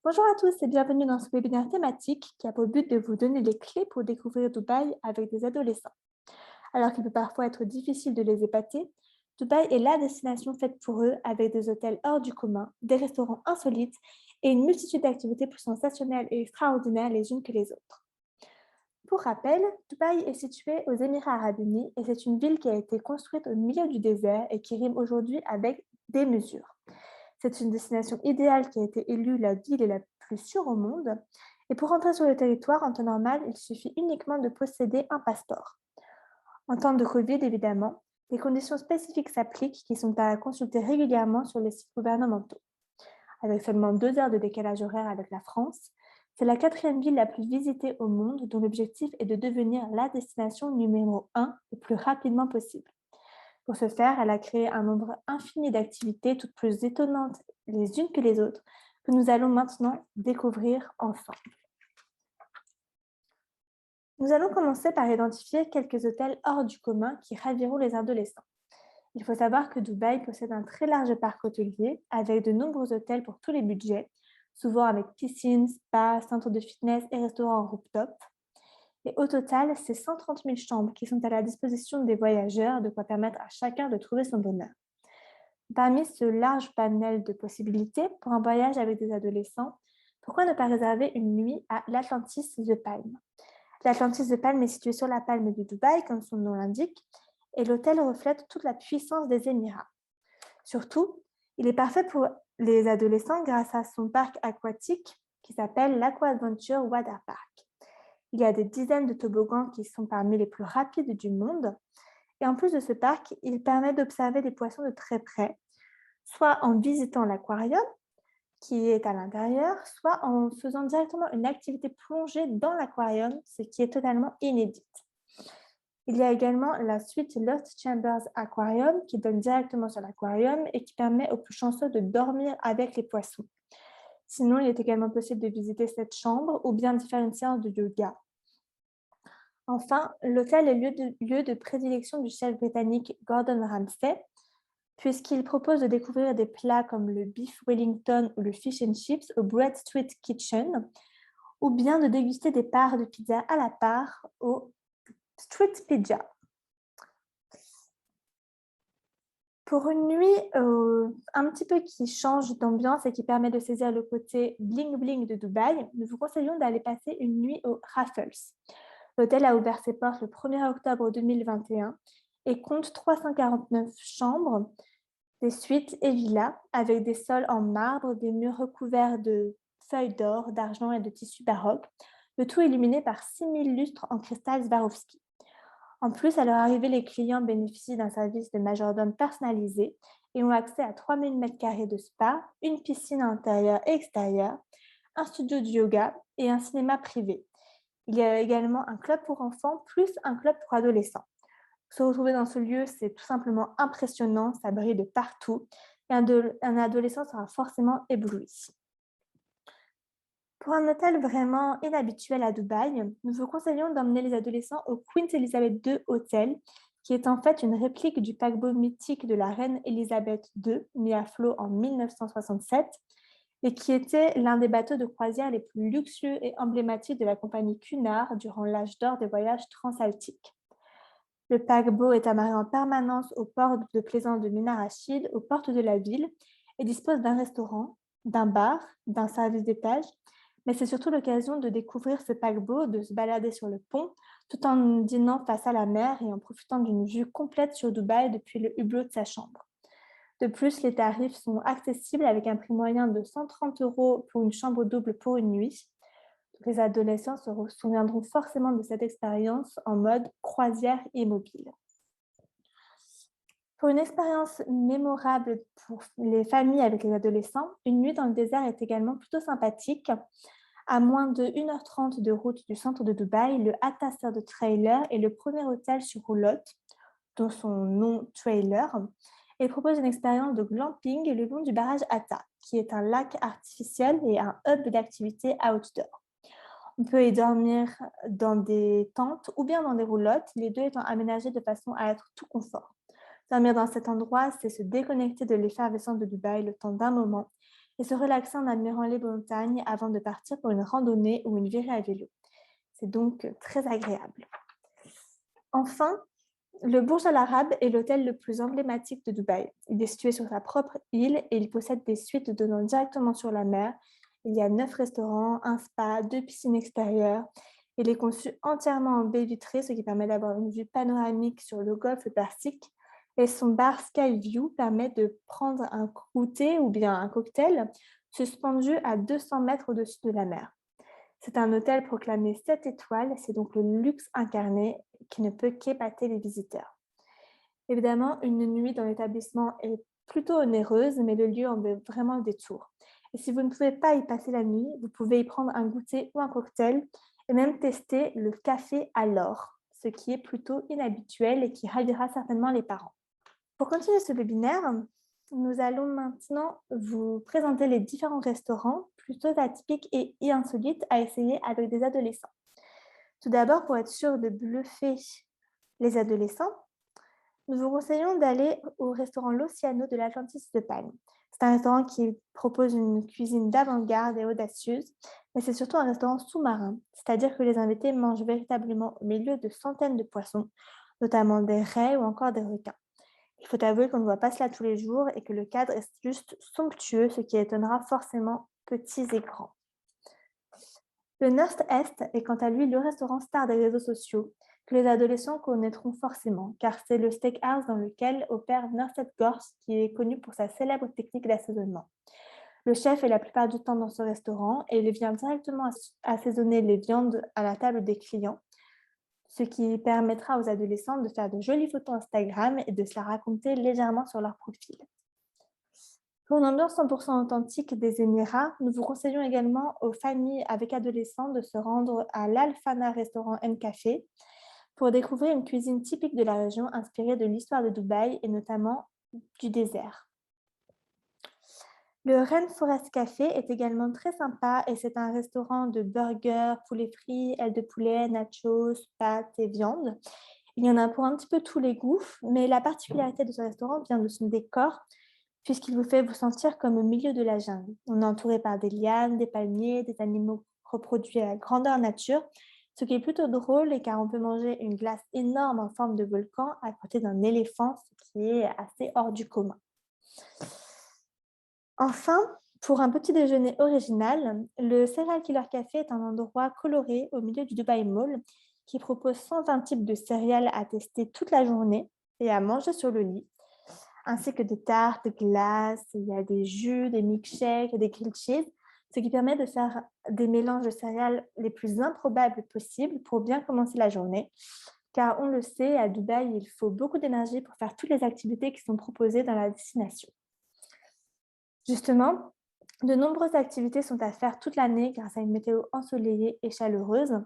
Bonjour à tous et bienvenue dans ce webinaire thématique qui a pour but de vous donner les clés pour découvrir Dubaï avec des adolescents. Alors qu'il peut parfois être difficile de les épater, Dubaï est la destination faite pour eux avec des hôtels hors du commun, des restaurants insolites et une multitude d'activités plus sensationnelles et extraordinaires les unes que les autres. Pour rappel, Dubaï est situé aux Émirats arabes unis et c'est une ville qui a été construite au milieu du désert et qui rime aujourd'hui avec des mesures. C'est une destination idéale qui a été élue la ville la plus sûre au monde. Et pour entrer sur le territoire en temps normal, il suffit uniquement de posséder un passeport. En temps de Covid, évidemment, des conditions spécifiques s'appliquent qui sont à consulter régulièrement sur les sites gouvernementaux. Avec seulement 2 heures de décalage horaire avec la France, c'est la quatrième ville la plus visitée au monde dont l'objectif est de devenir la destination numéro 1 le plus rapidement possible. Pour ce faire, elle a créé un nombre infini d'activités, toutes plus étonnantes les unes que les autres, que nous allons maintenant découvrir ensemble. Nous allons commencer par identifier quelques hôtels hors du commun qui raviront les adolescents. Il faut savoir que Dubaï possède un très large parc hôtelier avec de nombreux hôtels pour tous les budgets, souvent avec piscine, spa, centre de fitness et restaurants en rooftop. Et au total, c'est 130 000 chambres qui sont à la disposition des voyageurs, de quoi permettre à chacun de trouver son bonheur. Parmi ce large panel de possibilités pour un voyage avec des adolescents, pourquoi ne pas réserver une nuit à l'Atlantis The Palm? L'Atlantis The Palm est situé sur la palme de Dubaï, comme son nom l'indique, et l'hôtel reflète toute la puissance des Émirats. Surtout, il est parfait pour les adolescents grâce à son parc aquatique qui s'appelle l'Aqua-Adventure Water Park. Il y a des dizaines de toboggans qui sont parmi les plus rapides du monde. Et en plus de ce parc, il permet d'observer les poissons de très près, soit en visitant l'aquarium qui est à l'intérieur, soit en faisant directement une activité plongée dans l'aquarium, ce qui est totalement inédit. Il y a également la suite Lost Chambers Aquarium qui donne directement sur l'aquarium et qui permet aux plus chanceux de dormir avec les poissons. Sinon, il est également possible de visiter cette chambre ou bien d'y faire une séance de yoga. Enfin, l'hôtel est lieu de prédilection du chef britannique Gordon Ramsay, puisqu'il propose de découvrir des plats comme le beef Wellington ou le fish and chips au Bread Street Kitchen, ou bien de déguster des parts de pizza à la part au Street Pizza. Pour une nuit un petit peu qui change d'ambiance et qui permet de saisir le côté bling-bling de Dubaï, nous vous conseillons d'aller passer une nuit au Raffles. L'hôtel a ouvert ses portes le 1er octobre 2021 et compte 349 chambres, des suites et villas avec des sols en marbre, des murs recouverts de feuilles d'or, d'argent et de tissu baroque, le tout illuminé par 6000 lustres en cristal Swarovski. En plus, à leur arrivée, les clients bénéficient d'un service de majordome personnalisé et ont accès à 3000 m² de spa, une piscine intérieure et extérieure, un studio de yoga et un cinéma privé. Il y a également un club pour enfants plus un club pour adolescents. Se retrouver dans ce lieu, c'est tout simplement impressionnant, ça brille de partout et un adolescent sera forcément ébloui. Pour un hôtel vraiment inhabituel à Dubaï, nous vous conseillons d'emmener les adolescents au Queen Elizabeth II Hotel, qui est en fait une réplique du paquebot mythique de la reine Elisabeth II, mis à flot en 1967, et qui était l'un des bateaux de croisière les plus luxueux et emblématiques de la compagnie Cunard durant l'âge d'or des voyages transalpines. Le paquebot est amarré en permanence au port de plaisance de Mina Rachid, aux portes de la ville, et dispose d'un restaurant, d'un bar, d'un service d'étage, mais c'est surtout l'occasion de découvrir ce paquebot, de se balader sur le pont, tout en dînant face à la mer et en profitant d'une vue complète sur Dubaï depuis le hublot de sa chambre. De plus, les tarifs sont accessibles avec un prix moyen de 130 € pour une chambre double pour une nuit. Les adolescents se souviendront forcément de cette expérience en mode croisière immobile. Pour une expérience mémorable pour les familles avec les adolescents, une nuit dans le désert est également plutôt sympathique. À moins de 1h30 de route du centre de Dubaï, le Hatta Serd Trailer est le premier hôtel sur roulotte, dont son nom trailer, et propose une expérience de glamping le long du barrage Hatta, qui est un lac artificiel et un hub d'activités outdoor. On peut y dormir dans des tentes ou bien dans des roulottes, les deux étant aménagés de façon à être tout confort. Dormir dans cet endroit, c'est se déconnecter de l'effervescence de Dubaï le temps d'un moment et se relaxer en admirant les montagnes avant de partir pour une randonnée ou une virée à vélo. C'est donc très agréable. Enfin, le Burj Al Arab est l'hôtel le plus emblématique de Dubaï. Il est situé sur sa propre île et il possède des suites donnant directement sur la mer. Il y a 9 restaurants, un spa, 2 piscines extérieures. Il est conçu entièrement en baie vitrée, ce qui permet d'avoir une vue panoramique sur le golfe Persique. Et son bar Sky View permet de prendre un goûter ou bien un cocktail suspendu à 200 mètres au-dessus de la mer. C'est un hôtel proclamé 7 étoiles, c'est donc le luxe incarné qui ne peut qu'épater les visiteurs. Évidemment, une nuit dans l'établissement est plutôt onéreuse, mais le lieu en vaut vraiment le détour. Et si vous ne pouvez pas y passer la nuit, vous pouvez y prendre un goûter ou un cocktail et même tester le café à l'or, ce qui est plutôt inhabituel et qui ravira certainement les parents. Pour continuer ce webinaire, nous allons maintenant vous présenter les différents restaurants plutôt atypiques et insolites à essayer avec des adolescents. Tout d'abord, pour être sûr de bluffer les adolescents, nous vous conseillons d'aller au restaurant L'Oceano de l'Atlantis de Palme. C'est un restaurant qui propose une cuisine d'avant-garde et audacieuse, mais c'est surtout un restaurant sous-marin, c'est-à-dire que les invités mangent véritablement au milieu de centaines de poissons, notamment des raies ou encore des requins. Il faut avouer qu'on ne voit pas cela tous les jours et que le cadre est juste somptueux, ce qui étonnera forcément petits et grands. Le Nord-Est est quant à lui le restaurant star des réseaux sociaux que les adolescents connaîtront forcément, car c'est le steakhouse dans lequel opère Norset Gors, qui est connu pour sa célèbre technique d'assaisonnement. Le chef est la plupart du temps dans ce restaurant et il vient directement assaisonner les viandes à la table des clients, ce qui permettra aux adolescents de faire de jolies photos Instagram et de se la raconter légèrement sur leur profil. Pour une ambiance 100% authentique des Émirats, nous vous conseillons également aux familles avec adolescents de se rendre à l'Al-Fana Restaurant & Café pour découvrir une cuisine typique de la région inspirée de l'histoire de Dubaï et notamment du désert. Le Rainforest Café est également très sympa et c'est un restaurant de burgers, poulet frit, ailes de poulet, nachos, pâtes et viande. Il y en a pour un petit peu tous les goûts, mais la particularité de ce restaurant vient de son décor, puisqu'il vous fait vous sentir comme au milieu de la jungle. On est entouré par des lianes, des palmiers, des animaux reproduits à grandeur nature, ce qui est plutôt drôle car on peut manger une glace énorme en forme de volcan à côté d'un éléphant, ce qui est assez hors du commun. Enfin, pour un petit déjeuner original, le Serial Killer Café est un endroit coloré au milieu du Dubai Mall qui propose 120 types de céréales à tester toute la journée et à manger sur le lit, ainsi que des tartes, glaces, il y a des jus, des milkshakes, des grilled cheese, ce qui permet de faire des mélanges de céréales les plus improbables possibles pour bien commencer la journée. Car on le sait, à Dubaï, il faut beaucoup d'énergie pour faire toutes les activités qui sont proposées dans la destination. Justement, de nombreuses activités sont à faire toute l'année grâce à une météo ensoleillée et chaleureuse.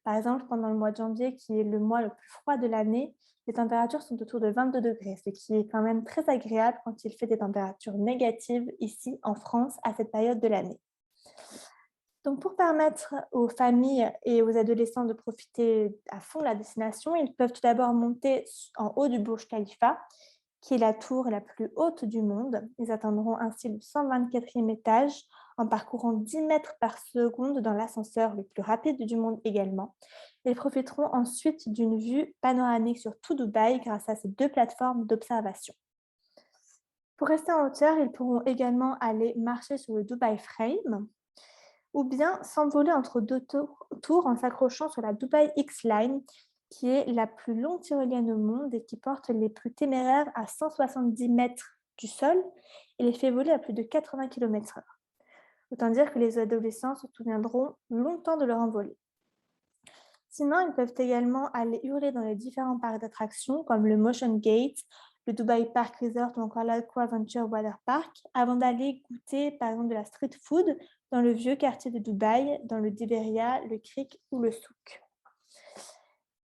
Par exemple, pendant le mois de janvier, qui est le mois le plus froid de l'année, les températures sont autour de 22 degrés, ce qui est quand même très agréable quand il fait des températures négatives ici en France à cette période de l'année. Donc, pour permettre aux familles et aux adolescents de profiter à fond de la destination, ils peuvent tout d'abord monter en haut du Burj Khalifa, qui est la tour la plus haute du monde. Ils atteindront ainsi le 124e étage en parcourant 10 mètres par seconde dans l'ascenseur le plus rapide du monde également. Ils profiteront ensuite d'une vue panoramique sur tout Dubaï grâce à ces 2 plateformes d'observation. Pour rester en hauteur, ils pourront également aller marcher sur le Dubai Frame ou bien s'envoler entre 2 tours en s'accrochant sur la Dubai X-Line, qui est la plus longue tyrolienne au monde et qui porte les plus téméraires à 170 mètres du sol et les fait voler à plus de 80 km/h. Autant dire que les adolescents se souviendront longtemps de leur envolée. Sinon, ils peuvent également aller hurler dans les différents parcs d'attractions comme le Motion Gate, le Dubai Park Resort ou encore l'Aqua-Venture Water Park, avant d'aller goûter par exemple de la street food dans le vieux quartier de Dubaï, dans le Diberia, le Creek ou le Souk.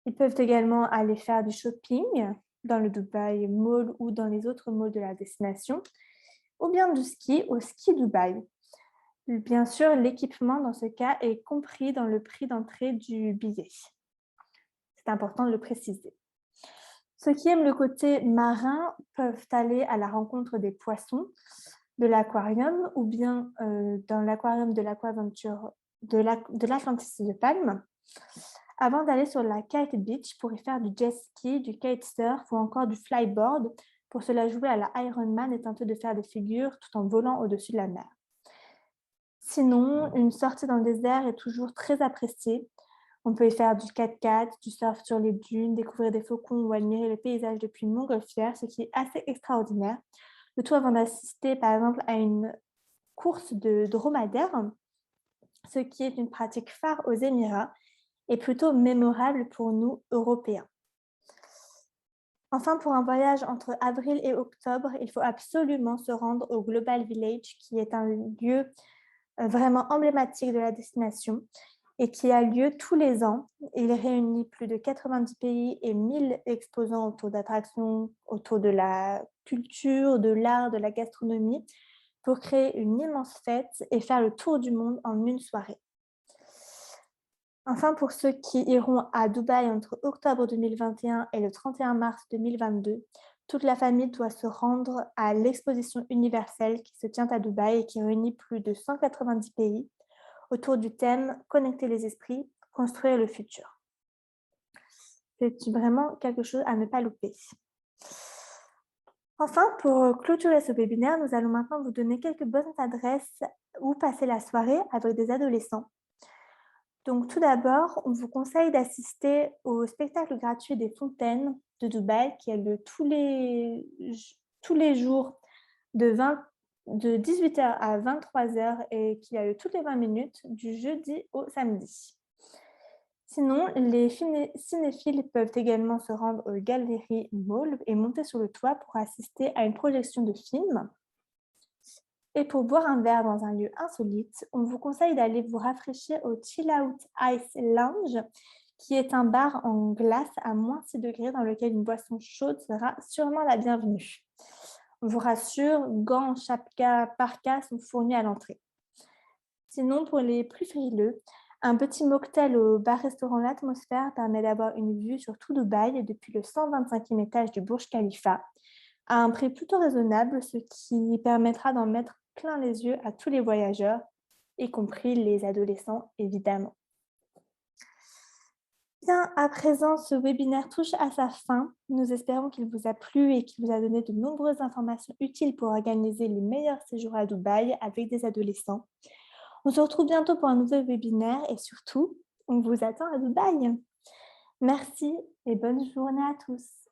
Ils peuvent également aller faire du shopping dans le Dubai Mall ou dans les autres malls de la destination, ou bien du ski au Ski Dubaï. Bien sûr, l'équipement dans ce cas est compris dans le prix d'entrée du billet. C'est important de le préciser. Ceux qui aiment le côté marin peuvent aller à la rencontre des poissons de l'aquarium ou bien dans l'aquarium de l'Aquaventure de l'Atlantis de Palme, avant d'aller sur la Kite Beach pour y faire du jet ski, du kitesurf ou encore du flyboard. Pour cela, jouer à la Ironman et tenter de faire des figures tout en volant au-dessus de la mer. Sinon, une sortie dans le désert est toujours très appréciée. On peut y faire du 4x4, du surf sur les dunes, découvrir des faucons ou admirer le paysage depuis une montgolfière, ce qui est assez extraordinaire. Le tout avant d'assister par exemple à une course de dromadaire, ce qui est une pratique phare aux Émirats et plutôt mémorable pour nous, Européens. Enfin, pour un voyage entre avril et octobre, il faut absolument se rendre au Global Village, qui est un lieu vraiment emblématique de la destination et qui a lieu tous les ans. Il réunit plus de 90 pays et 1000 exposants autour d'attractions, autour de la culture, de l'art, de la gastronomie, pour créer une immense fête et faire le tour du monde en une soirée. Enfin, pour ceux qui iront à Dubaï entre octobre 2021 et le 31 mars 2022, toute la famille doit se rendre à l'exposition universelle qui se tient à Dubaï et qui réunit plus de 190 pays autour du thème « Connecter les esprits, construire le futur ». C'est vraiment quelque chose à ne pas louper. Enfin, pour clôturer ce webinaire, nous allons maintenant vous donner quelques bonnes adresses où passer la soirée avec des adolescents. Donc, tout d'abord, on vous conseille d'assister au spectacle gratuit des Fontaines de Dubaï qui a lieu tous les jours de 18h à 23h et qui a lieu toutes les 20 minutes du jeudi au samedi. Sinon, les cinéphiles peuvent également se rendre aux Galeries Mall et monter sur le toit pour assister à une projection de films. Et pour boire un verre dans un lieu insolite, on vous conseille d'aller vous rafraîchir au Chill Out Ice Lounge, qui est un bar en glace à moins 6 degrés dans lequel une boisson chaude sera sûrement la bienvenue. On vous rassure, gants, chapka, parkas sont fournis à l'entrée. Sinon, pour les plus frileux, un petit mocktail au bar-restaurant L'Atmosphère permet d'avoir une vue sur tout Dubaï depuis le 125e étage du Burj Khalifa, à un prix plutôt raisonnable, ce qui permettra d'en mettre plein les yeux à tous les voyageurs, y compris les adolescents, évidemment. Bien, à présent, ce webinaire touche à sa fin. Nous espérons qu'il vous a plu et qu'il vous a donné de nombreuses informations utiles pour organiser les meilleurs séjours à Dubaï avec des adolescents. On se retrouve bientôt pour un nouveau webinaire et surtout, on vous attend à Dubaï. Merci et bonne journée à tous.